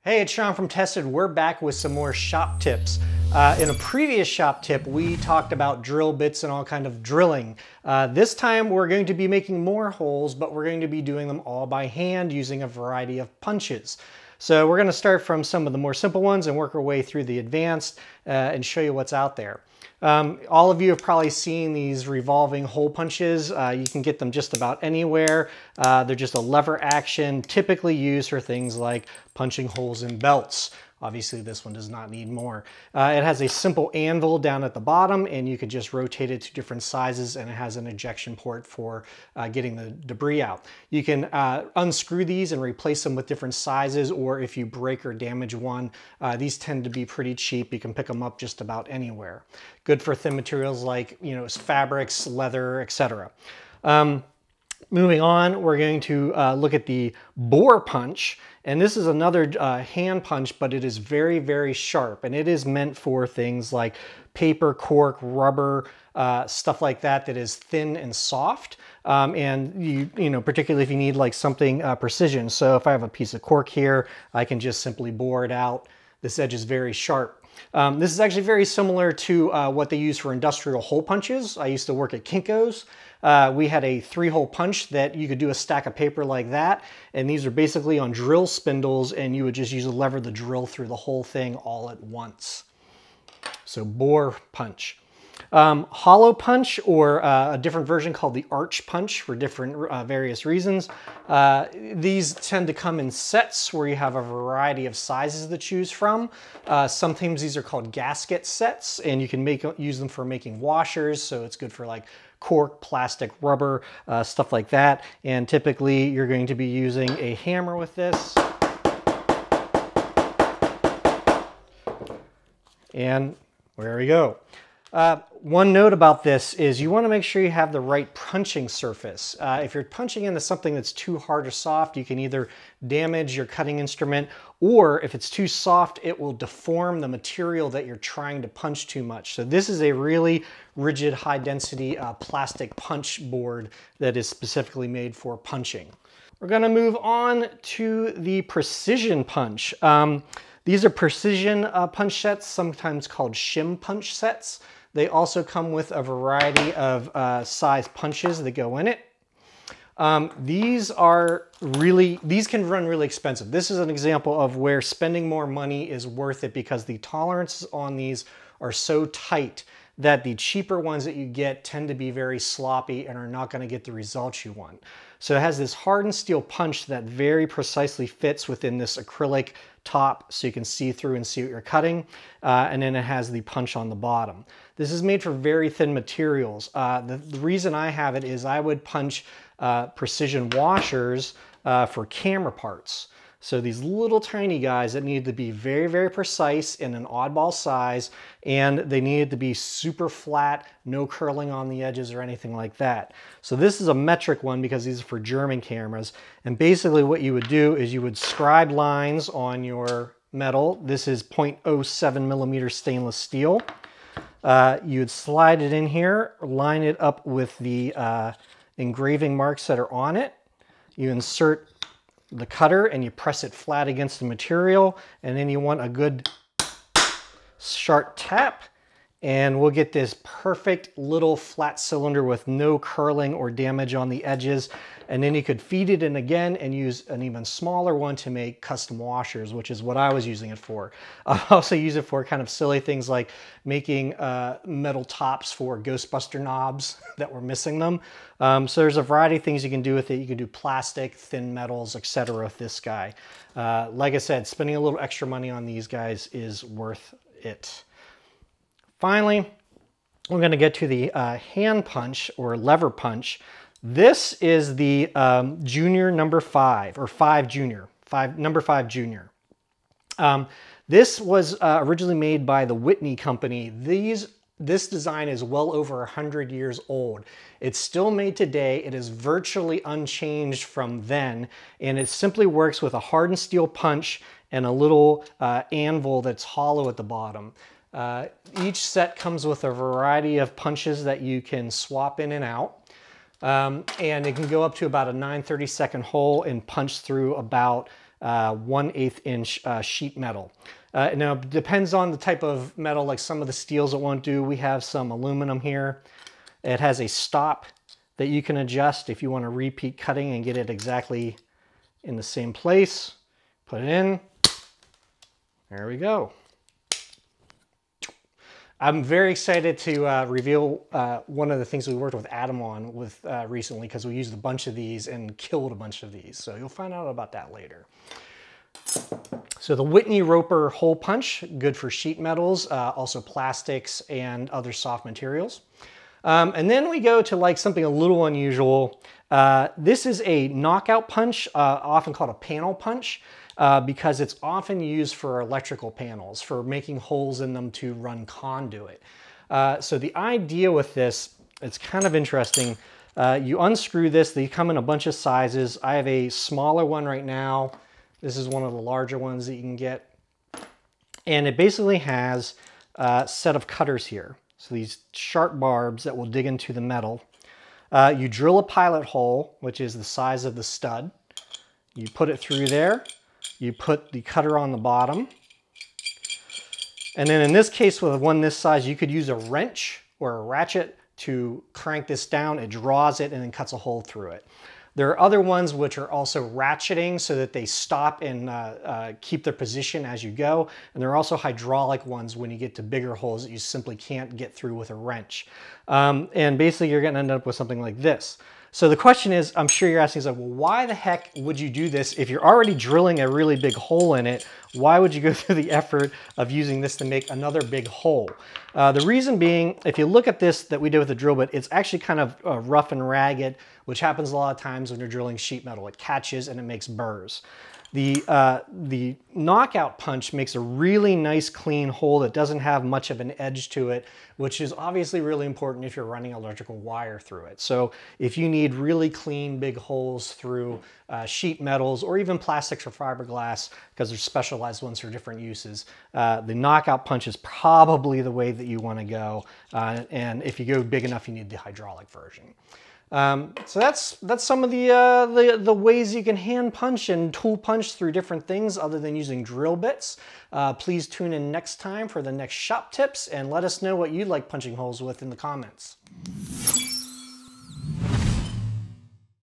Hey, it's Sean from Tested. We're back with some more shop tips. In a previous shop tip, we talked about drill bits and all kind of drilling. This time we're going to be making more holes, but we're going to be doing them all by hand using a variety of punches. So we're going to start from some of the more simple ones and work our way through the advanced and show you what's out there. All of you have probably seen these revolving hole punches. You can get them just about anywhere. They're just a lever action, typically used for things like punching holes in belts. Obviously this one does not need more. It has a simple anvil down at the bottom and you could just rotate it to different sizes, and it has an ejection port for getting the debris out. You can unscrew these and replace them with different sizes, or if you break or damage one, these tend to be pretty cheap. You can pick them up just about anywhere. Good for thin materials like, fabrics, leather, etc. Moving on, we're going to look at the bore punch, and this is another hand punch, but it is very, very sharp, and it is meant for things like paper, cork, rubber, stuff like that that is thin and soft, and you particularly if you need like something precision. So if I have a piece of cork here, I can just simply bore it out. This edge is very sharp. This is actually very similar to what they use for industrial hole punches. I used to work at Kinko's. We had a 3-hole punch that you could do a stack of paper like that, and these are basically on drill spindles, and you would just use a lever to drill through the whole thing all at once. So bore punch. Hollow punch, or a different version called the arch punch for different various reasons. These tend to come in sets where you have a variety of sizes to choose from. Sometimes these are called gasket sets, and you can use them for making washers, so it's good for like cork, plastic, rubber, stuff like that. And typically you're going to be using a hammer with this. And there we go. One note about this is you want to make sure you have the right punching surface. If you're punching into something that's too hard or soft, you can either damage your cutting instrument, or if it's too soft, it will deform the material that you're trying to punch too much. So this is a really rigid, high-density plastic punch board that is specifically made for punching. We're going to move on to the precision punch. These are precision punch sets, sometimes called shim punch sets. They also come with a variety of size punches that go in it. These can run really expensive. This is an example of where spending more money is worth it because the tolerances on these are so tight that the cheaper ones that you get tend to be very sloppy and are not going to get the results you want. So it has this hardened steel punch that very precisely fits within this acrylic top so you can see through and see what you're cutting, and then it has the punch on the bottom. This is made for very thin materials. The reason I have it is I would punch precision washers for camera parts. So these little tiny guys that need to be very, very precise in an oddball size, and they needed to be super flat, no curling on the edges or anything like that. So this is a metric one because these are for German cameras. And basically what you would do is you would scribe lines on your metal. This is 0.07 millimeter stainless steel. You would slide it in here, line it up with the engraving marks that are on it. You insert the cutter and you press it flat against the material, and then you want a good sharp tap, and we'll get this perfect little flat cylinder with no curling or damage on the edges. And then you could feed it in again and use an even smaller one to make custom washers, which is what I was using it for. I also use it for kind of silly things like making metal tops for Ghostbuster knobs that were missing them. So there's a variety of things you can do with it. You can do plastic, thin metals, etc. with this guy. Like I said, spending a little extra money on these guys is worth it. Finally, we're going to get to the hand punch or lever punch. This is the Junior number 5, or 5 Junior, number 5 Junior. This was originally made by the Whitney Company. This design is well over 100 years old. It's still made today. It is virtually unchanged from then, and it simply works with a hardened steel punch and a little anvil that's hollow at the bottom. Each set comes with a variety of punches that you can swap in and out. And it can go up to about a 9/32 hole and punch through about 1/8 inch sheet metal. Now, it depends on the type of metal, like some of the steels it won't do. We have some aluminum here. It has a stop that you can adjust if you want to repeat cutting and get it exactly in the same place. Put it in. There we go. I'm very excited to reveal one of the things we worked with Adam on recently, because we used a bunch of these and killed a bunch of these. So you'll find out about that later. So the Whitney Roper hole punch, good for sheet metals, also plastics and other soft materials. And then we go to like something a little unusual. This is a knockout punch, often called a panel punch, because it's often used for electrical panels, for making holes in them to run conduit. So the idea with this, it's kind of interesting. You unscrew this, they come in a bunch of sizes. I have a smaller one right now. This is one of the larger ones that you can get. And it basically has a set of cutters here. So these sharp barbs that will dig into the metal. You drill a pilot hole, which is the size of the stud. You put it through there. You put the cutter on the bottom. And then in this case, with one this size, you could use a wrench or a ratchet to crank this down. It draws it and then cuts a hole through it. There are other ones which are also ratcheting so that they stop and keep their position as you go. And there are also hydraulic ones when you get to bigger holes that you simply can't get through with a wrench. And basically you're gonna end up with something like this. So the question is, I'm sure you're asking, well, why the heck would you do this if you're already drilling a really big hole in it? Why would you go through the effort of using this to make another big hole? The reason being, if you look at this that we did with the drill bit, it's actually kind of rough and ragged, which happens a lot of times when you're drilling sheet metal. It catches and it makes burrs. The knockout punch makes a really nice clean hole that doesn't have much of an edge to it, which is obviously really important if you're running electrical wire through it. So if you need really clean big holes through sheet metals or even plastics or fiberglass, because there's specialized ones for different uses, the knockout punch is probably the way that you want to go. And if you go big enough, you need the hydraulic version. So that's some of the ways you can hand punch and tool punch through different things other than using drill bits. Please tune in next time for the next shop tips and let us know what you like punching holes with in the comments.